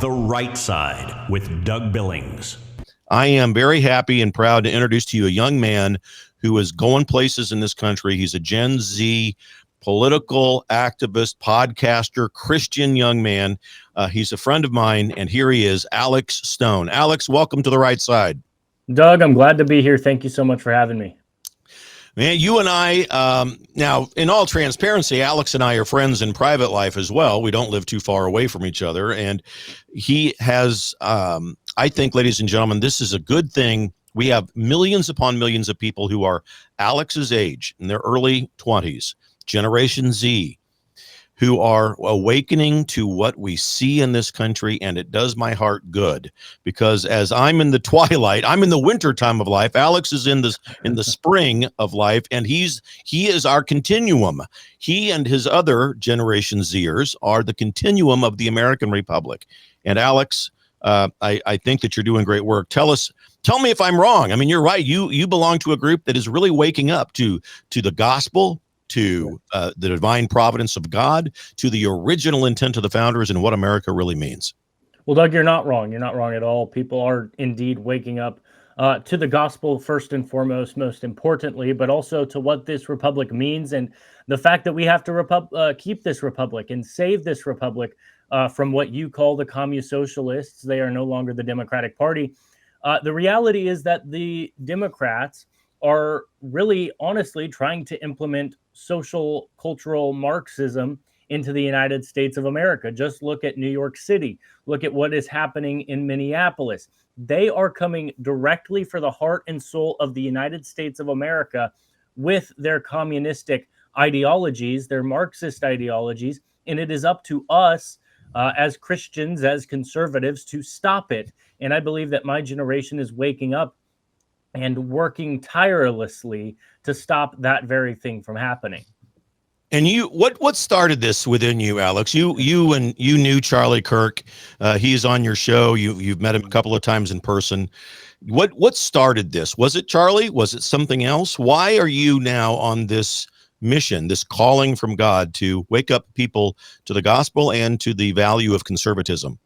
The Right Side with Doug Billings. I am very happy and proud to introduce to you a young man who is going places in this country. He's a Gen Z political activist, podcaster, Christian young man. He's a friend of mine, and here he is, Alex Stone. Alex, welcome to The Right Side. Doug, I'm glad to be here. Thank you so much for having me. Man, you and I, now, in all transparency, Alex and I are friends in private life as well. We don't live too far away from each other. And he has, I think, ladies and gentlemen, this is a good thing. We have millions upon millions of people who are Alex's age, in their early 20s, Generation Z, who are awakening to what we see in this country, and it does my heart good, because as I'm in the twilight, I'm in the winter time of life. Alex is in the spring of life, and he is our continuum. He and his other Generation Zers are the continuum of the American Republic. And Alex, I think that you're doing great work. Tell me if I'm wrong. I mean, you're right. You belong to a group that is really waking up to the gospel, to the divine providence of God, to the original intent of the founders and what America really means. Well, Doug, you're not wrong. You're not wrong at all. People are indeed waking up to the gospel first and foremost, most importantly, but also to what this republic means and the fact that we have to keep this republic and save this republic from what you call the communist socialists. They are no longer the Democratic Party. The reality is that the Democrats are really honestly trying to implement social cultural Marxism into the United States of America. Just look at New York City. Look at what is happening in Minneapolis. They are coming directly for the heart and soul of the United States of America with their communistic ideologies, their Marxist ideologies, and it is up to us as Christians, as conservatives, to stop it. And I believe that my generation is waking up and working tirelessly to stop that very thing from happening. And what started this within you, Alex? You knew Charlie Kirk. He's on your show. You've met him a couple of times in person. What started this? Was it Charlie? Was it something else? Why are you now on this mission, this calling from God to wake up people to the gospel and to the value of conservatism?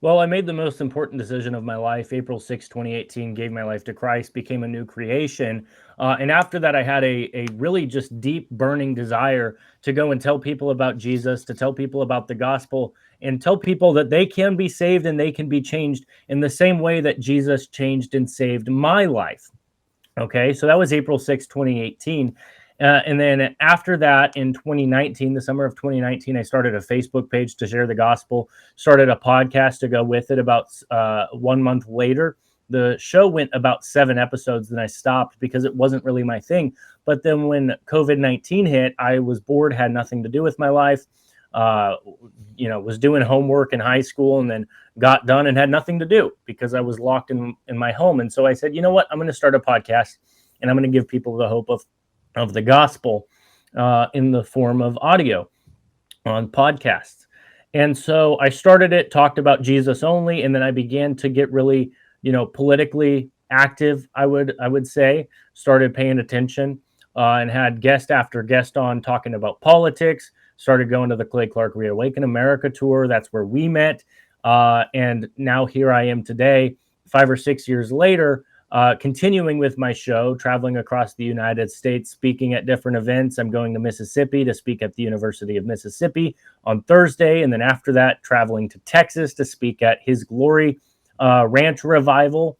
Well, I made the most important decision of my life. April 6, 2018, gave my life to Christ, became a new creation. And after that, I had a really just deep burning desire to go and tell people about Jesus, to tell people about the gospel, and tell people that they can be saved and they can be changed in the same way that Jesus changed and saved my life. Okay, so that was April 6, 2018. And then after that, in 2019, the summer of 2019, I started a Facebook page to share the gospel, started a podcast to go with it. About 1 month later, the show went about 7 episodes, then I stopped because it wasn't really my thing. But then when COVID-19 hit, I was bored, had nothing to do with my life, was doing homework in high school, and then got done and had nothing to do because I was locked in my home. And so I said, you know what, I'm going to start a podcast, and I'm going to give people the hope of the gospel in the form of audio on podcasts. And so I started it, talked about Jesus only, and then I began to get really, politically active, I would say, started paying attention and had guest after guest on talking about politics, started going to the Clay Clark Reawaken America tour. That's where we met. And now here I am today, 5 or 6 years later, continuing with my show, traveling across the United States, speaking at different events. I'm going to Mississippi to speak at the University of Mississippi on Thursday. And then after that, traveling to Texas to speak at His Glory Ranch Revival.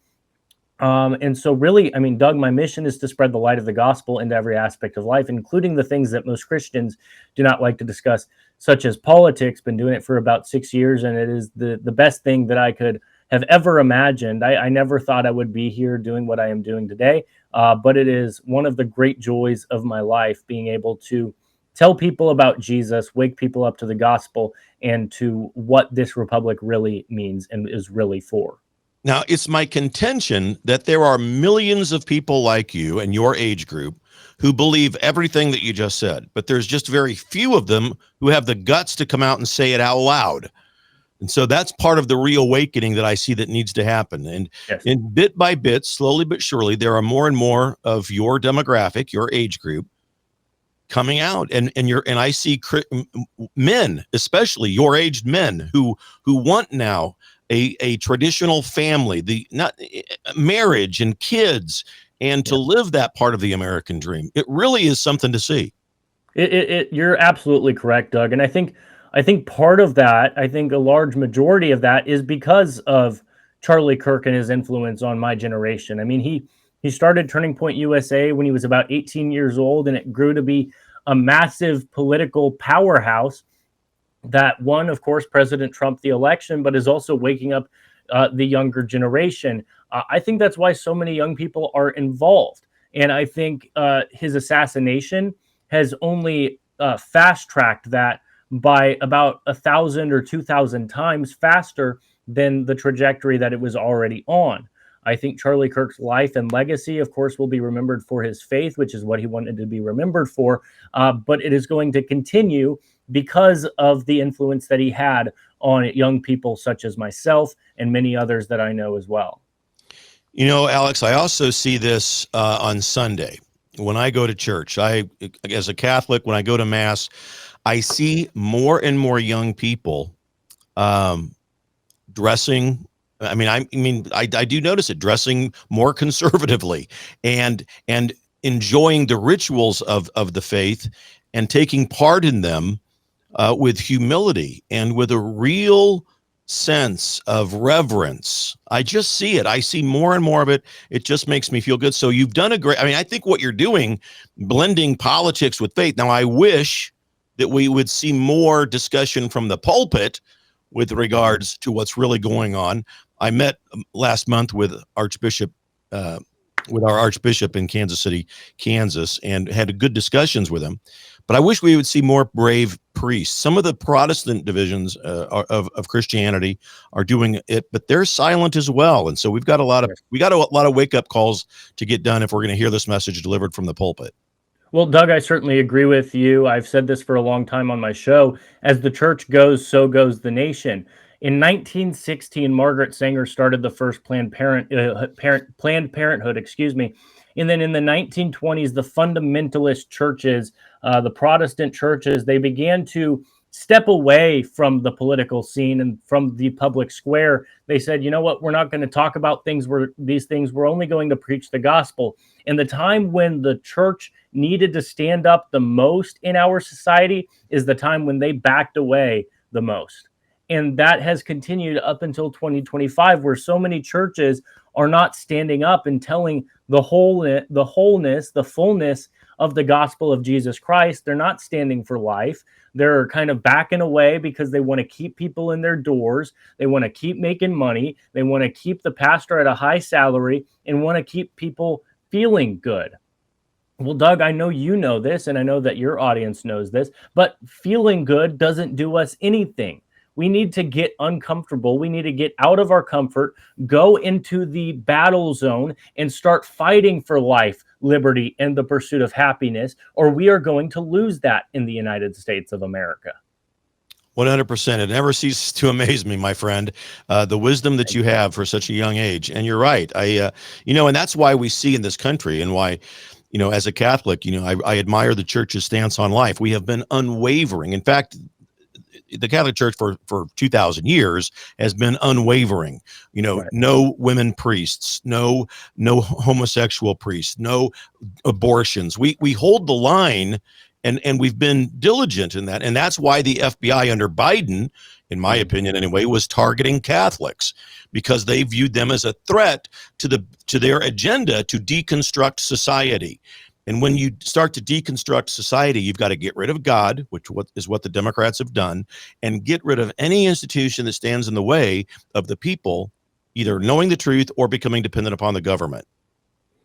And so really, Doug, my mission is to spread the light of the gospel into every aspect of life, including the things that most Christians do not like to discuss, such as politics. Been doing it for about 6 years, and it is the best thing that I could have ever imagined. I never thought I would be here doing what I am doing today, but it is one of the great joys of my life, being able to tell people about Jesus, wake people up to the gospel and to what this republic really means and is really for. Now, it's my contention that there are millions of people like you and your age group who believe everything that you just said, but there's just very few of them who have the guts to come out and say it out loud. And so that's part of the reawakening that I see that needs to happen. And Yes. in bit by bit, slowly but surely, there are more and more of your demographic, your age group, coming out, and I see men, especially your aged men, who want now a traditional family, the not marriage and kids, and to live that part of the American dream. It really is something to see. You're absolutely correct, Doug. And I think part of that, I think a large majority of that is because of Charlie Kirk and his influence on my generation. I mean, he started Turning Point USA when he was about 18 years old, and it grew to be a massive political powerhouse that won, of course, President Trump the election, but is also waking up the younger generation. I think that's why so many young people are involved. And I think his assassination has only fast tracked that by about 1,000 or 2,000 times faster than the trajectory that it was already on. I think Charlie Kirk's life and legacy, of course, will be remembered for his faith, which is what he wanted to be remembered for. But it is going to continue because of the influence that he had on young people such as myself and many others that I know as well. You know, Alex, I also see this on Sunday when I go to church. As a Catholic, when I go to Mass, I see more and more young people dressing. I do notice it, dressing more conservatively and enjoying the rituals of the faith and taking part in them with humility and with a real sense of reverence. I just see it. I see more and more of it. It just makes me feel good. So you've done a great, I think what you're doing, blending politics with faith. Now, I wish that we would see more discussion from the pulpit with regards to what's really going on. I met last month with our Archbishop in Kansas City, Kansas, and had good discussions with him. But I wish we would see more brave priests. Some of the Protestant divisions of Christianity are doing it, but they're silent as well. And so we've got a lot of wake up calls to get done if we're going to hear this message delivered from the pulpit. Well, Doug, I certainly agree with you. I've said this for a long time on my show. As the church goes, so goes the nation. In 1916, Margaret Sanger started the first Planned Parenthood, excuse me. And then in the 1920s, the fundamentalist churches, the Protestant churches, they began to step away from the political scene and from the public square. They said, you know what, we're not going to talk about these things. We're only going to preach the gospel. And the time when the church needed to stand up the most in our society is the time when they backed away the most. And that has continued up until 2025, where so many churches are not standing up and telling the wholeness, the fullness of the gospel of Jesus Christ. They're not standing for life. They're kind of backing away because they want to keep people in their doors. They want to keep making money. They want to keep the pastor at a high salary and want to keep people feeling good. Well, Doug, I know you know this, and I know that your audience knows this, but feeling good doesn't do us anything. We need to get uncomfortable. We need to get out of our comfort, go into the battle zone, and start fighting for life, liberty, and the pursuit of happiness, or we are going to lose that in the United States of America. 100%. It never ceases to amaze me, my friend, the wisdom that you have for such a young age. And you're right. And that's why we see in this country, and why, as a Catholic, I admire the church's stance on life. We have been unwavering. In fact, the Catholic Church for 2,000 years has been unwavering. Right. No women priests, no homosexual priests, no abortions. We hold the line, and we've been diligent in that. And that's why the FBI under Biden, in my opinion anyway, was targeting Catholics, because they viewed them as a threat to their agenda to deconstruct society. And when you start to deconstruct society, you've got to get rid of God, which is what the Democrats have done, and get rid of any institution that stands in the way of the people either knowing the truth or becoming dependent upon the government.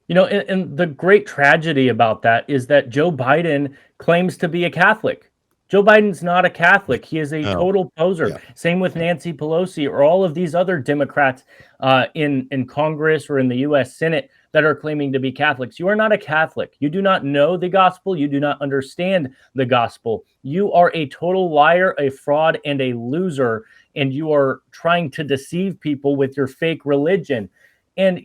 And the great tragedy about that is that Joe Biden claims to be a Catholic. Joe Biden's not a Catholic. He is a total poser. Yeah. Same with Nancy Pelosi or all of these other Democrats in Congress or in the U.S. Senate that are claiming to be Catholics. You are not a Catholic. You do not know the gospel. You do not understand the gospel. You are a total liar, a fraud, and a loser, and you are trying to deceive people with your fake religion. And,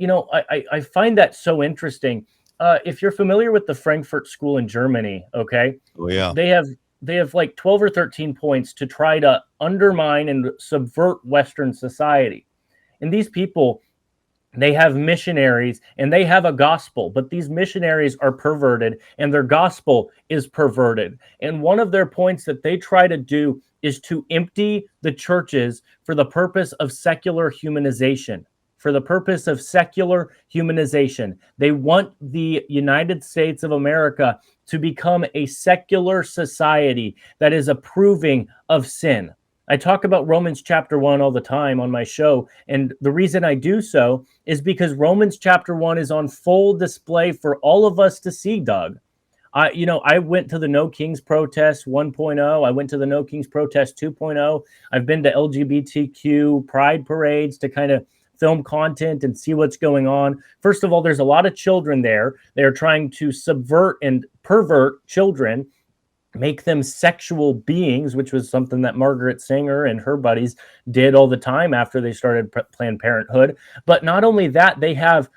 I find that so interesting. if you're familiar with the Frankfurt School in Germany, okay, Oh yeah. they have like 12 or 13 points to try to undermine and subvert Western society. And these people, they have missionaries and they have a gospel, but these missionaries are perverted and their gospel is perverted. And one of their points that they try to do is to empty the churches for the purpose of secular humanization. For the purpose of secular humanization. They want the United States of America to become a secular society that is approving of sin. I talk about Romans chapter 1 all the time on my show. And the reason I do so is because Romans chapter 1 is on full display for all of us to see, Doug. I went to the No Kings protest 1.0. I went to the No Kings protest 2.0. I've been to LGBTQ pride parades to kind of film content and see what's going on. First of all, there's a lot of children there. They're trying to subvert and pervert children, make them sexual beings, which was something that Margaret Sanger and her buddies did all the time after they started Planned Parenthood. But not only that, they have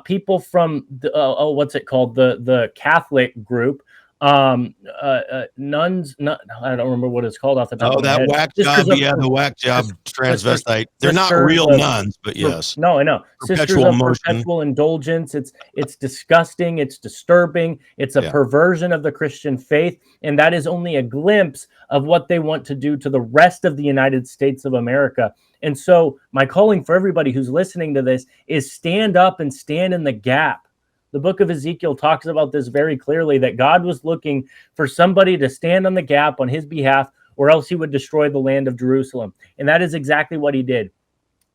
people from the, what's it called? The Catholic group, nuns. I don't remember what it's called off the top of my head. Whack job, the whack job transvestite. They're not real nuns, but yes. No, I know. Sisters of perpetual indulgence. It's disgusting. It's disturbing. It's a perversion of the Christian faith, and that is only a glimpse of what they want to do to the rest of the United States of America. And so my calling for everybody who's listening to this is stand up and stand in the gap. The book of Ezekiel talks about this very clearly, that God was looking for somebody to stand on the gap on his behalf, or else he would destroy the land of Jerusalem. And that is exactly what he did.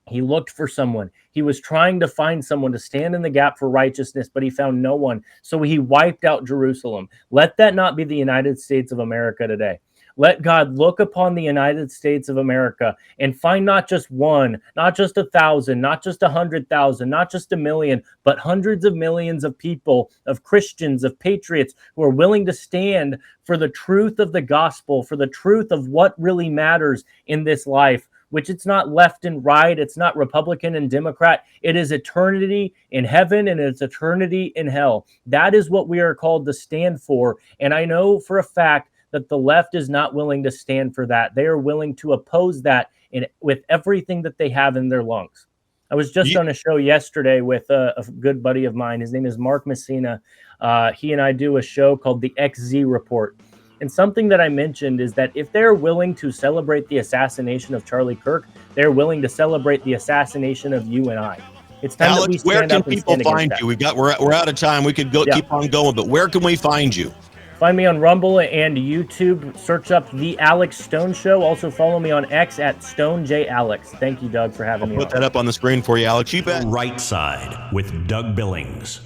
He looked for someone. He was trying to find someone to stand in the gap for righteousness, but he found no one. So he wiped out Jerusalem. Let that not be the United States of America today. Let God look upon the United States of America and find not just one, not just 1,000, not just 100,000, not just 1,000,000, but hundreds of millions of people, of Christians, of patriots who are willing to stand for the truth of the gospel, for the truth of what really matters in this life, which it's not left and right, it's not Republican and Democrat, it is eternity in heaven and it's eternity in hell. That is what we are called to stand for. And I know for a fact that the left is not willing to stand for that. They are willing to oppose that with everything that they have in their lungs. I was just on a show yesterday with a good buddy of mine. His name is Mark Messina. He and I do a show called the XZ Report. And something that I mentioned is that if they're willing to celebrate the assassination of Charlie Kirk, they're willing to celebrate the assassination of you and I. It's time Alex, that we where stand can up and people stand find against you? that. We're out of time. We could go keep on going, but where can we find you? Find me on Rumble and YouTube. Search up The Alex Stone Show. Also follow me on X at StoneJAlex. Thank you, Doug, for having me on. Put that up on the screen for you, Alex. You bet. Right Side with Doug Billings.